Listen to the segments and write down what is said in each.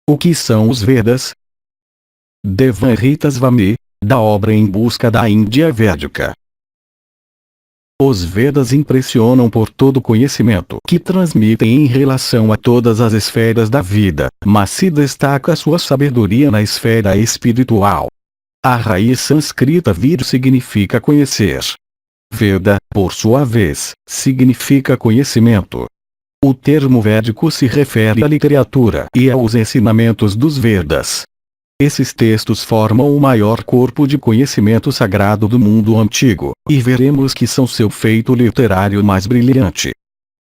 O que são os Vedas? Devanrita Swami, da obra Em Busca da Índia Védica. Os Vedas impressionam por todo o conhecimento que transmitem em relação a todas as esferas da vida, mas se destaca sua sabedoria na esfera espiritual. A raiz sânscrita vir significa conhecer. Veda, por sua vez, significa conhecimento. O termo védico se refere à literatura e aos ensinamentos dos Vedas. Esses textos formam o maior corpo de conhecimento sagrado do mundo antigo, e veremos que são seu feito literário mais brilhante.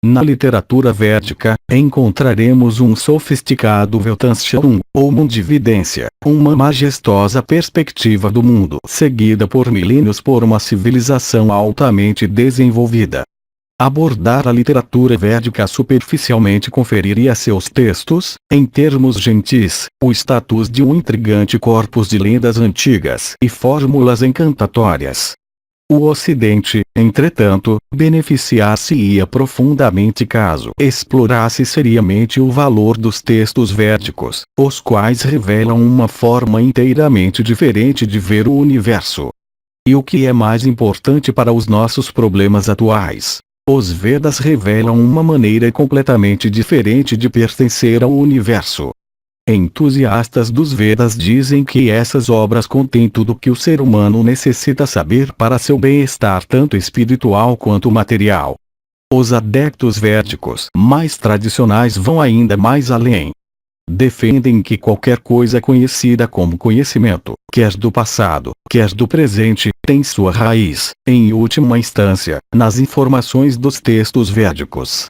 Na literatura védica, encontraremos um sofisticado Vedansham, ou mundividência, uma majestosa perspectiva do mundo seguida por milênios por uma civilização altamente desenvolvida. Abordar a literatura védica superficialmente conferiria a seus textos, em termos gentis, o status de um intrigante corpus de lendas antigas e fórmulas encantatórias. O Ocidente, entretanto, beneficiar-se-ia profundamente caso explorasse seriamente o valor dos textos védicos, os quais revelam uma forma inteiramente diferente de ver o universo. E o que é mais importante para os nossos problemas atuais? Os Vedas revelam uma maneira completamente diferente de pertencer ao universo. Entusiastas dos Vedas dizem que essas obras contêm tudo o que o ser humano necessita saber para seu bem-estar tanto espiritual quanto material. Os adeptos védicos mais tradicionais vão ainda mais além. Defendem que qualquer coisa conhecida como conhecimento, quer do passado, quer do presente, tem sua raiz, em última instância, nas informações dos textos védicos.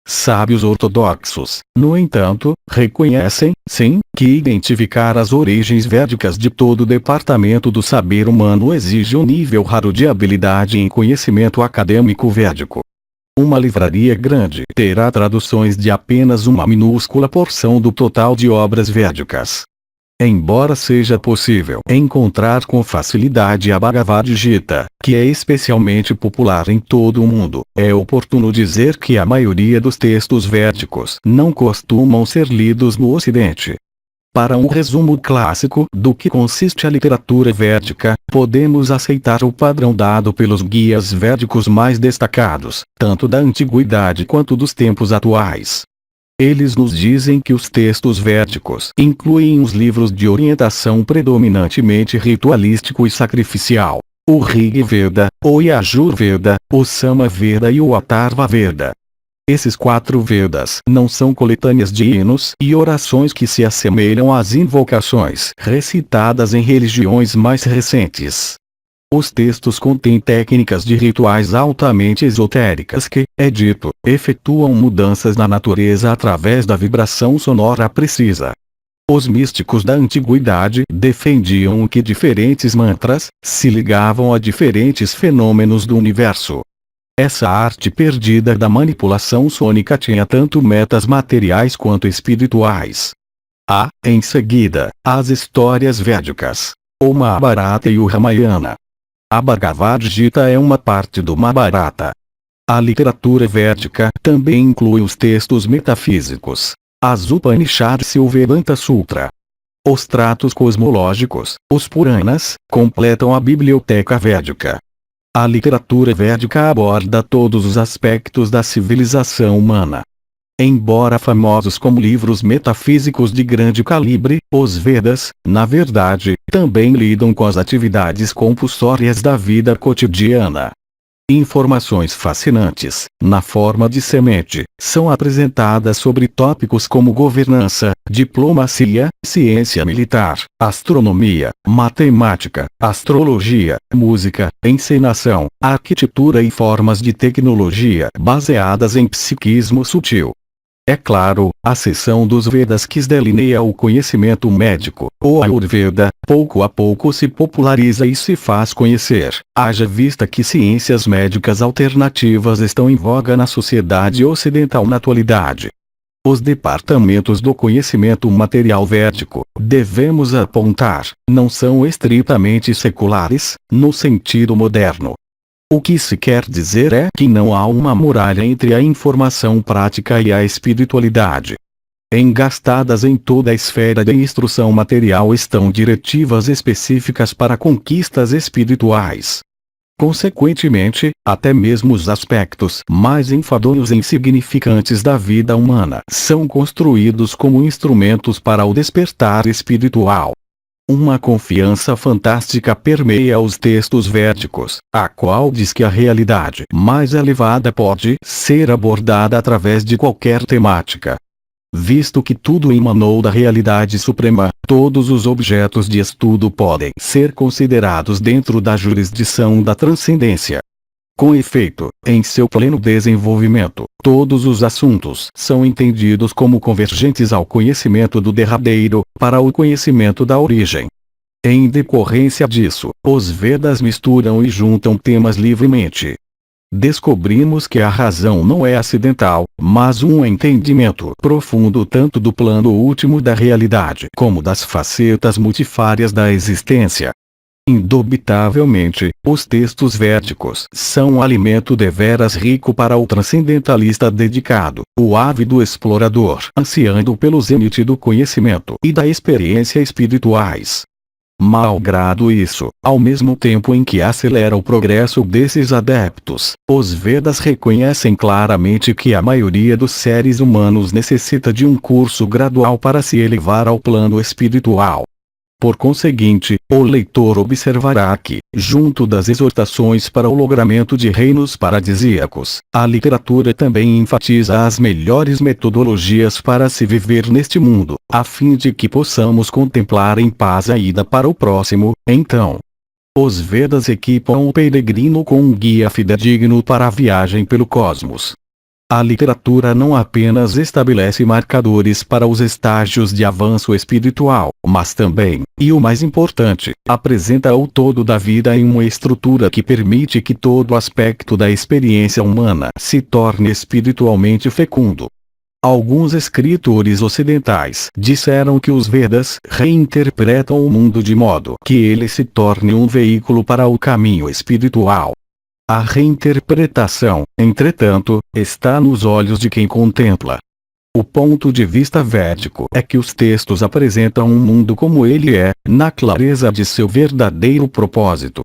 Sábios ortodoxos, no entanto, reconhecem, sim, que identificar as origens védicas de todo o departamento do saber humano exige um nível raro de habilidade em conhecimento acadêmico védico. Uma livraria grande terá traduções de apenas uma minúscula porção do total de obras védicas. Embora seja possível encontrar com facilidade a Bhagavad Gita, que é especialmente popular em todo o mundo, é oportuno dizer que a maioria dos textos védicos não costumam ser lidos no Ocidente. Para um resumo clássico do que consiste a literatura védica, podemos aceitar o padrão dado pelos guias védicos mais destacados, tanto da antiguidade quanto dos tempos atuais. Eles nos dizem que os textos védicos incluem os livros de orientação predominantemente ritualístico e sacrificial, o Rig Veda, o Yajur Veda, o Sama Veda e o Atharva Veda. Esses 4 Vedas não são coletâneas de hinos e orações que se assemelham às invocações recitadas em religiões mais recentes. Os textos contêm técnicas de rituais altamente esotéricas que, é dito, efetuam mudanças na natureza através da vibração sonora precisa. Os místicos da antiguidade defendiam que diferentes mantras se ligavam a diferentes fenômenos do universo. Essa arte perdida da manipulação sônica tinha tanto metas materiais quanto espirituais. Há, em seguida, as histórias védicas, o Mahabharata e o Ramayana. A Bhagavad Gita é uma parte do Mahabharata. A literatura védica também inclui os textos metafísicos, as Upanishads e o Vedanta Sutra. Os tratos cosmológicos, os Puranas, completam a biblioteca védica. A literatura védica aborda todos os aspectos da civilização humana. Embora famosos como livros metafísicos de grande calibre, os Vedas, na verdade, também lidam com as atividades compulsórias da vida cotidiana. Informações fascinantes, na forma de semente, são apresentadas sobre tópicos como governança, diplomacia, ciência militar, astronomia, matemática, astrologia, música, encenação, arquitetura e formas de tecnologia baseadas em psiquismo sutil. É claro, a seção dos Vedas que delineia o conhecimento médico, o Ayurveda, pouco a pouco se populariza e se faz conhecer, haja vista que ciências médicas alternativas estão em voga na sociedade ocidental na atualidade. Os departamentos do conhecimento material védico, devemos apontar, não são estritamente seculares, no sentido moderno. O que se quer dizer é que não há uma muralha entre a informação prática e a espiritualidade. Engastadas em toda a esfera da instrução material estão diretivas específicas para conquistas espirituais. Consequentemente, até mesmo os aspectos mais enfadonhos e insignificantes da vida humana são construídos como instrumentos para o despertar espiritual. Uma confiança fantástica permeia os textos védicos, a qual diz que a realidade mais elevada pode ser abordada através de qualquer temática. Visto que tudo emanou da realidade suprema, todos os objetos de estudo podem ser considerados dentro da jurisdição da transcendência. Com efeito, em seu pleno desenvolvimento, todos os assuntos são entendidos como convergentes ao conhecimento do derradeiro, para o conhecimento da origem. Em decorrência disso, os Vedas misturam e juntam temas livremente. Descobrimos que a razão não é acidental, mas um entendimento profundo tanto do plano último da realidade como das facetas multifárias da existência. Indubitavelmente, os textos védicos são um alimento deveras rico para o transcendentalista dedicado, o ávido explorador ansiando pelo zênite do conhecimento e da experiência espirituais. Malgrado isso, ao mesmo tempo em que acelera o progresso desses adeptos, os Vedas reconhecem claramente que a maioria dos seres humanos necessita de um curso gradual para se elevar ao plano espiritual. Por conseguinte, o leitor observará que, junto das exortações para o logramento de reinos paradisíacos, a literatura também enfatiza as melhores metodologias para se viver neste mundo, a fim de que possamos contemplar em paz a ida para o próximo. Então, os Vedas equipam o peregrino com um guia fidedigno para a viagem pelo cosmos. A literatura não apenas estabelece marcadores para os estágios de avanço espiritual, mas também, e o mais importante, apresenta o todo da vida em uma estrutura que permite que todo aspecto da experiência humana se torne espiritualmente fecundo. Alguns escritores ocidentais disseram que os Vedas reinterpretam o mundo de modo que ele se torne um veículo para o caminho espiritual. A reinterpretação, entretanto, está nos olhos de quem contempla. O ponto de vista védico é que os textos apresentam um mundo como ele é, na clareza de seu verdadeiro propósito.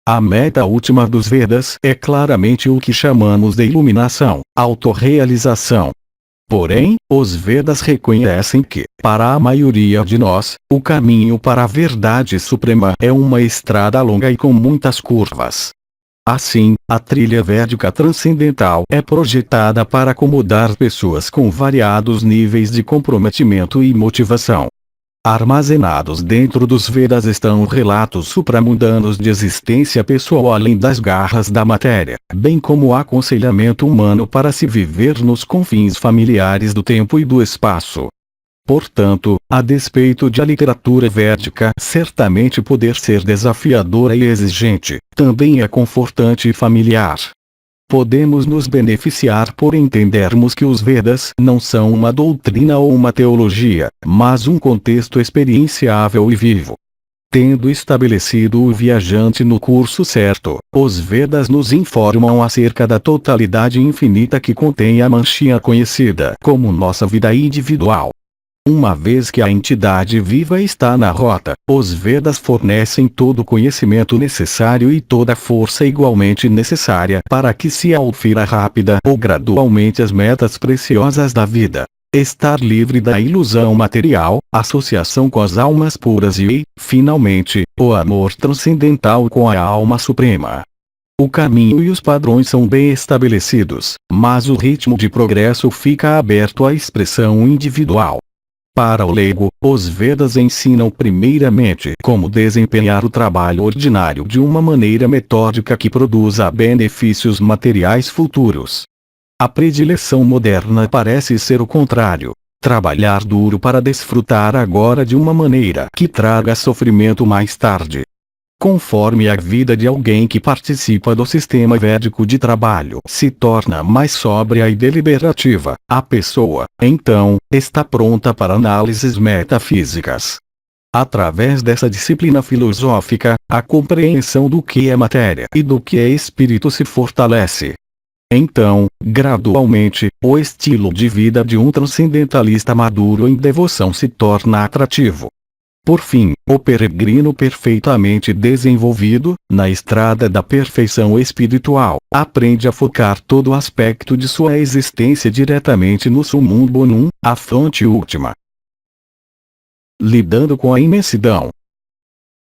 A meta última dos Vedas é claramente o que chamamos de iluminação, autorrealização. Porém, os Vedas reconhecem que, para a maioria de nós, o caminho para a verdade suprema é uma estrada longa e com muitas curvas. Assim, a trilha védica transcendental é projetada para acomodar pessoas com variados níveis de comprometimento e motivação. Armazenados dentro dos Vedas estão relatos supramundanos de existência pessoal além das garras da matéria, bem como o aconselhamento humano para se viver nos confins familiares do tempo e do espaço. Portanto, a despeito de a literatura védica certamente poder ser desafiadora e exigente, também é confortante e familiar. Podemos nos beneficiar por entendermos que os Vedas não são uma doutrina ou uma teologia, mas um contexto experienciável e vivo. Tendo estabelecido o viajante no curso certo, os Vedas nos informam acerca da totalidade infinita que contém a manchinha conhecida como nossa vida individual. Uma vez que a entidade viva está na rota, os Vedas fornecem todo o conhecimento necessário e toda a força igualmente necessária para que se alfira rápida ou gradualmente as metas preciosas da vida. Estar livre da ilusão material, associação com as almas puras e, finalmente, o amor transcendental com a alma suprema. O caminho e os padrões são bem estabelecidos, mas o ritmo de progresso fica aberto à expressão individual. Para o leigo, os Vedas ensinam primeiramente como desempenhar o trabalho ordinário de uma maneira metódica que produza benefícios materiais futuros. A predileção moderna parece ser o contrário. Trabalhar duro para desfrutar agora de uma maneira que traga sofrimento mais tarde. Conforme a vida de alguém que participa do sistema védico de trabalho se torna mais sóbria e deliberativa, a pessoa, então, está pronta para análises metafísicas. Através dessa disciplina filosófica, a compreensão do que é matéria e do que é espírito se fortalece. Então, gradualmente, o estilo de vida de um transcendentalista maduro em devoção se torna atrativo. Por fim, o peregrino perfeitamente desenvolvido, na estrada da perfeição espiritual, aprende a focar todo o aspecto de sua existência diretamente no Summum Bonum, a fonte última. Lidando com a imensidão.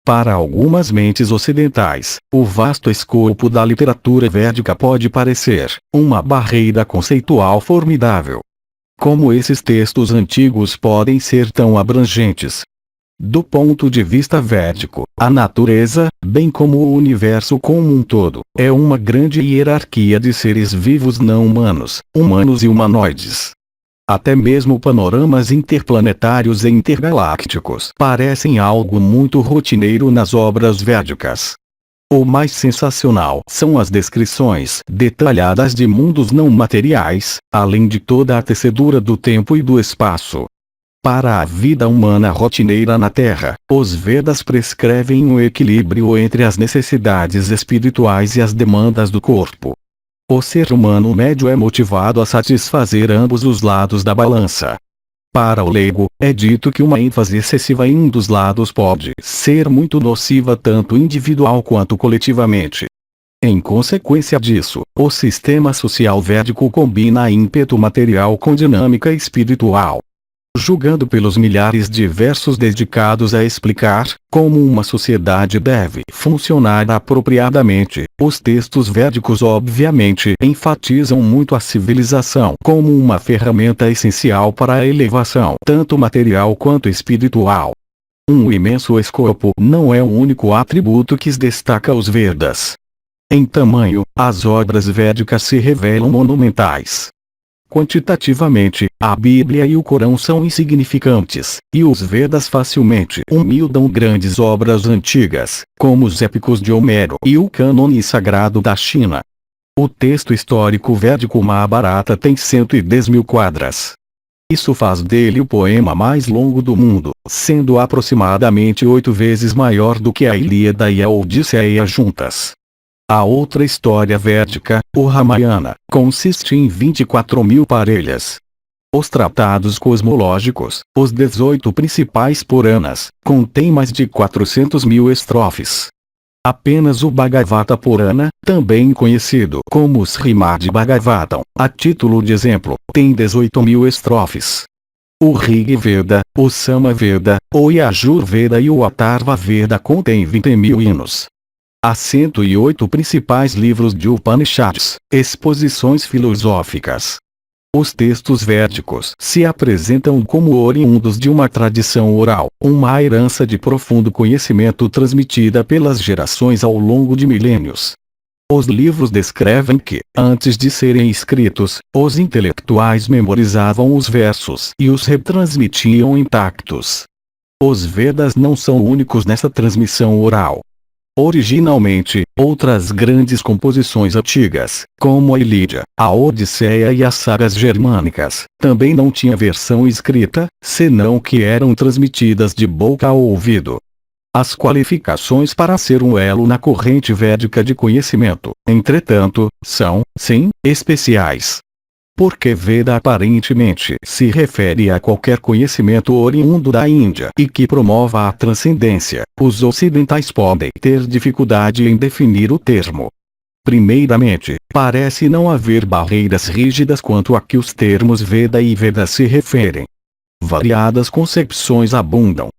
Para algumas mentes ocidentais, o vasto escopo da literatura védica pode parecer uma barreira conceitual formidável. Como esses textos antigos podem ser tão abrangentes? Do ponto de vista védico, a natureza, bem como o universo como um todo, é uma grande hierarquia de seres vivos não humanos, humanos e humanoides. Até mesmo panoramas interplanetários e intergalácticos parecem algo muito rotineiro nas obras védicas. O mais sensacional são as descrições detalhadas de mundos não materiais, além de toda a tecedura do tempo e do espaço. Para a vida humana rotineira na Terra, os Vedas prescrevem um equilíbrio entre as necessidades espirituais e as demandas do corpo. O ser humano médio é motivado a satisfazer ambos os lados da balança. Para o leigo, é dito que uma ênfase excessiva em um dos lados pode ser muito nociva tanto individual quanto coletivamente. Em consequência disso, o sistema social védico combina ímpeto material com dinâmica espiritual. Julgando pelos milhares de versos dedicados a explicar como uma sociedade deve funcionar apropriadamente, os textos védicos obviamente enfatizam muito a civilização como uma ferramenta essencial para a elevação tanto material quanto espiritual. Um imenso escopo não é o único atributo que destaca os Vedas. Em tamanho, as obras védicas se revelam monumentais. Quantitativamente, a Bíblia e o Corão são insignificantes, e os Vedas facilmente humildam grandes obras antigas, como os épicos de Homero e o cânone sagrado da China. O texto histórico védico Mahabharata tem 110 mil quadras. Isso faz dele o poema mais longo do mundo, sendo aproximadamente 8 vezes maior do que a Ilíada e a Odisseia juntas. A outra história védica, o Ramayana, consiste em 24 mil parelhas. Os tratados cosmológicos, os 18 principais Puranas, contêm mais de 400 mil estrofes. Apenas o Bhagavata Purana, também conhecido como o Srimad Bhagavatam, a título de exemplo, tem 18 mil estrofes. O Rig Veda, o Sama Veda, o Yajur Veda e o Atharva Veda contêm 20 mil hinos. Há 108 principais livros de Upanishads, exposições filosóficas. Os textos védicos se apresentam como oriundos de uma tradição oral, uma herança de profundo conhecimento transmitida pelas gerações ao longo de milênios. Os livros descrevem que, antes de serem escritos, os intelectuais memorizavam os versos e os retransmitiam intactos. Os Vedas não são únicos nessa transmissão oral. Originalmente, outras grandes composições antigas, como a Ilíada, a Odisseia e as sagas germânicas, também não tinham versão escrita, senão que eram transmitidas de boca ao ouvido. As qualificações para ser um elo na corrente védica de conhecimento, entretanto, são, sim, especiais. Porque Veda aparentemente se refere a qualquer conhecimento oriundo da Índia e que promova a transcendência, os ocidentais podem ter dificuldade em definir o termo. Primeiramente, parece não haver barreiras rígidas quanto a que os termos Veda e Veda se referem. Variadas concepções abundam.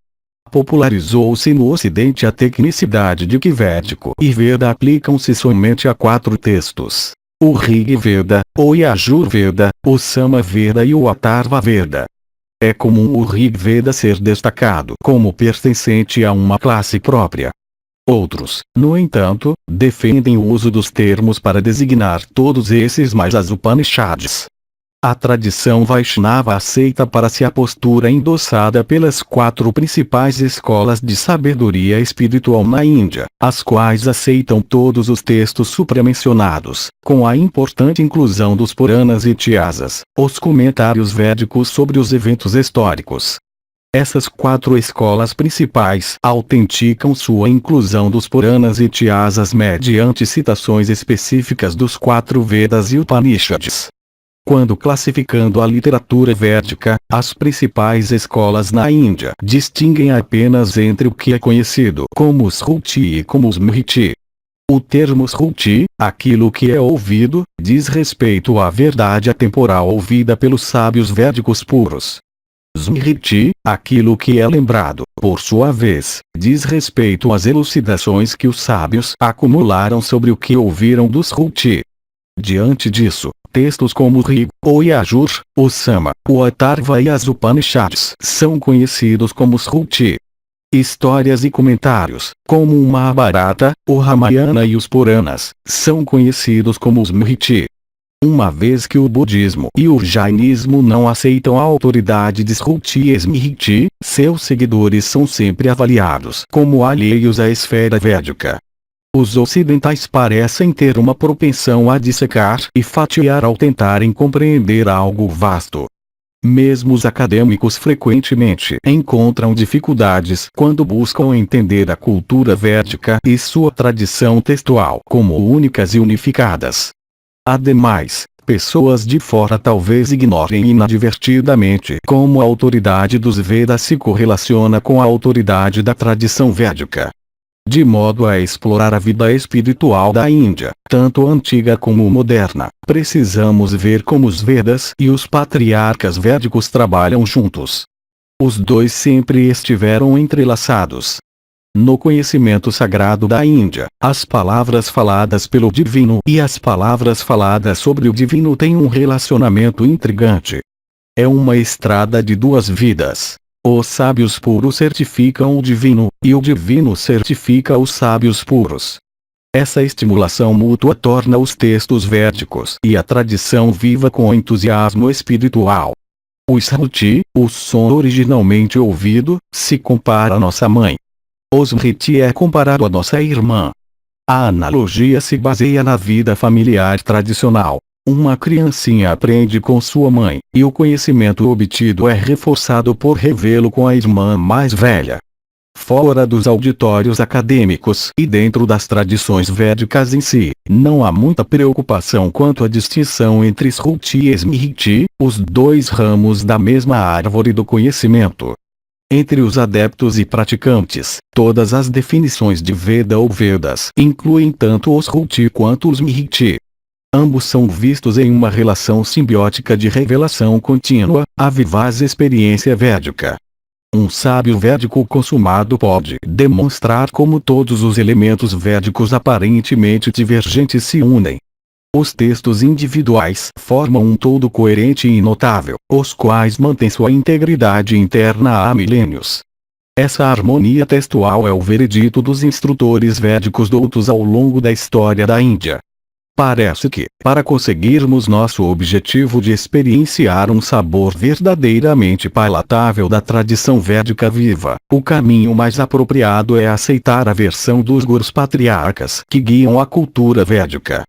Popularizou-se no Ocidente a tecnicidade de que Védico e Veda aplicam-se somente a 4 textos. O Rig Veda, o Yajur Veda, o Sama Veda e o Atharva Veda. É comum o Rig Veda ser destacado como pertencente a uma classe própria. Outros, no entanto, defendem o uso dos termos para designar todos esses mais as Upanishads. A tradição Vaishnava aceita para si a postura endossada pelas 4 principais escolas de sabedoria espiritual na Índia, as quais aceitam todos os textos supramencionados, com a importante inclusão dos Puranas e Itisas, os comentários védicos sobre os eventos históricos. Essas 4 escolas principais autenticam sua inclusão dos Puranas e Itisas mediante citações específicas dos 4 Vedas e Upanishads. Quando classificando a literatura védica, as principais escolas na Índia distinguem apenas entre o que é conhecido como Shruti e como Smriti. O termo Shruti, aquilo que é ouvido, diz respeito à verdade atemporal ouvida pelos sábios védicos puros. Smriti, aquilo que é lembrado, por sua vez, diz respeito às elucidações que os sábios acumularam sobre o que ouviram do Shruti. Diante disso, textos como o Rig, o Yajur, o Sama, o Atharva e as Upanishads são conhecidos como Shruti. Histórias e comentários, como o Mahabharata, o Ramayana e os Puranas, são conhecidos como Smriti. Uma vez que o budismo e o jainismo não aceitam a autoridade de Shruti e Smriti, seus seguidores são sempre avaliados como alheios à esfera védica. Os ocidentais parecem ter uma propensão a dissecar e fatiar ao tentarem compreender algo vasto. Mesmo os acadêmicos frequentemente encontram dificuldades quando buscam entender a cultura védica e sua tradição textual como únicas e unificadas. Ademais, pessoas de fora talvez ignorem inadvertidamente como a autoridade dos Vedas se correlaciona com a autoridade da tradição védica. De modo a explorar a vida espiritual da Índia, tanto antiga como moderna, precisamos ver como os Vedas e os patriarcas védicos trabalham juntos. Os dois sempre estiveram entrelaçados. No conhecimento sagrado da Índia, as palavras faladas pelo divino e as palavras faladas sobre o divino têm um relacionamento intrigante. É uma estrada de 2 vidas. Os sábios puros certificam o divino, e o divino certifica os sábios puros. Essa estimulação mútua torna os textos védicos e a tradição viva com entusiasmo espiritual. O Shruti, o som originalmente ouvido, se compara à nossa mãe. O Smriti é comparado à nossa irmã. A analogia se baseia na vida familiar tradicional. Uma criancinha aprende com sua mãe, e o conhecimento obtido é reforçado por revê-lo com a irmã mais velha. Fora dos auditórios acadêmicos e dentro das tradições védicas em si, não há muita preocupação quanto à distinção entre Shruti e Smriti, os 2 ramos da mesma árvore do conhecimento. Entre os adeptos e praticantes, todas as definições de Veda ou Vedas incluem tanto os Shruti quanto os Smriti. Ambos são vistos em uma relação simbiótica de revelação contínua, a vivaz experiência védica. Um sábio védico consumado pode demonstrar como todos os elementos védicos aparentemente divergentes se unem. Os textos individuais formam um todo coerente e notável, os quais mantêm sua integridade interna há milênios. Essa harmonia textual é o veredito dos instrutores védicos doutos ao longo da história da Índia. Parece que, para conseguirmos nosso objetivo de experienciar um sabor verdadeiramente palatável da tradição védica viva, o caminho mais apropriado é aceitar a versão dos gurus patriarcas que guiam a cultura védica.